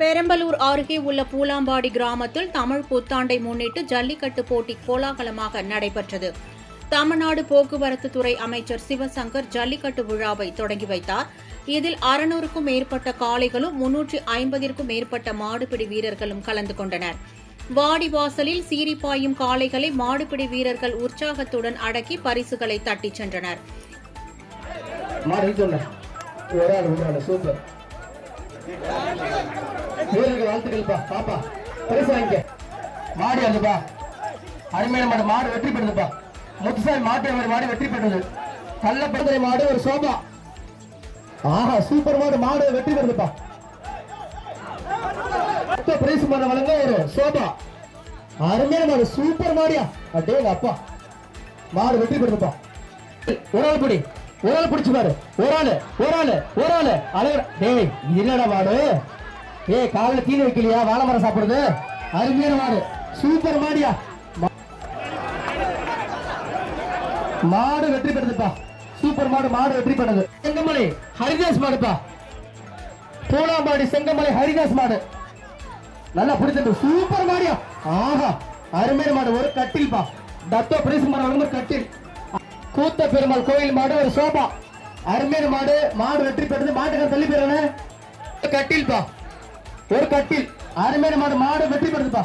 பெரம்பலூர் அருகே உள்ள பூலாம்பாடி கிராமத்தில் தமிழ் புத்தாண்டை முன்னிட்டு ஜல்லிக்கட்டு போட்டி கோலாகலமாக நடைபெற்றது. தமிழ்நாடு போக்குவரத்து துறை அமைச்சர் சிவசங்கர் ஜல்லிக்கட்டு விழாவை தொடங்கி வைத்தார். இதில் 600க்கும் மேற்பட்ட காளைகளும் 350ற்கும் மேற்பட்ட மாடுபிடி வீரர்களும் கலந்து கொண்டனர். வாடிவாசலில் சீரிப்பாயும் காளைகளை மாடுபிடி வீரர்கள் உற்சாகத்துடன் அடக்கி பரிசுகளை தட்டிச் சென்றனர். வாழ்த்துக்கள்ப்பா பாப்பா பரிசு வாங்கிக்க. மாடு வந்துப்பா, அருமையான மாடு வெற்றி பெறுதுப்பா. முத்துசாமி மாடு வெற்றி பெற்றது. கள்ளப்பந்தரை மாடு ஒரு சோபா. ஆஹா, சூப்பர் மாடு வெற்றி பெறுதுப்பா. பிரைஸ் பண்ண வழங்க ஒரு சோபா. அருமையான மாடு, சூப்பர் மாடியா. அடேங்க அப்பா, மாடு வெற்றி பெறுதுப்பா. ஒரு ஆள் பிடிச்சு பாரு. ஒரு ஆளு அழகு. டேய் என்னடா மாடு, ஏய் காலைல தீனி வைக்கலையா, வாழை மரம் சாப்பிடுறது. அருமையான மாடு, சூப்பர் மாடியா. மாடு வெற்றி பெற்றதுப்பா. சூப்பர் மாடு வெற்றி பெற்றது. செங்கமலை ஹரிதாஸ் மாடுப்பா. பூலாம்பாடி செங்கமலை ஹரிதாஸ் மாடு நல்லா பிடிச்சது. சூப்பர் மாடியா. ஆஹா, அருமையான மாடு ஒரு கட்டில்பா. தத்தோ பிரைஸ் மாடு கட்டில். கூத்த பெருமாள் கோயில் மாடு ஒரு சோபா. அருமையான மாடு வெற்றி பெற்றது. மாட்டுக்கு தள்ளி போயிடானே. கட்டில்பா, ஒரு கட்டில். அருமையான மாடு வெற்றி பெறுதுப்பா.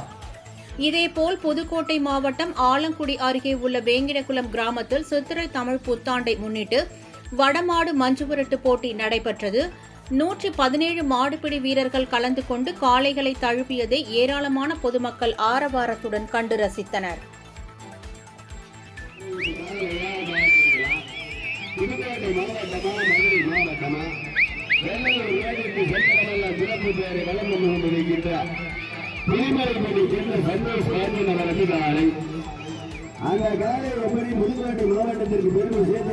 இதேபோல் புதுக்கோட்டை மாவட்டம் ஆலங்குடி அருகே உள்ள வேங்கிடகுளம் கிராமத்தில் சித்திரை தமிழ் புத்தாண்டை முன்னிட்டு வடமாடு மஞ்சுவிரட்டு போட்டி நடைபெற்றது. 117 மாடுபிடி வீரர்கள் கலந்து கொண்டு காளைகளை தழுவியதை ஏராளமான பொதுமக்கள் ஆரவாரத்துடன் கண்டு ரசித்தனர். அந்த காலை எப்படி புதுக்கோட்டை மாவட்டத்திற்கு பெருமை சேர்த்து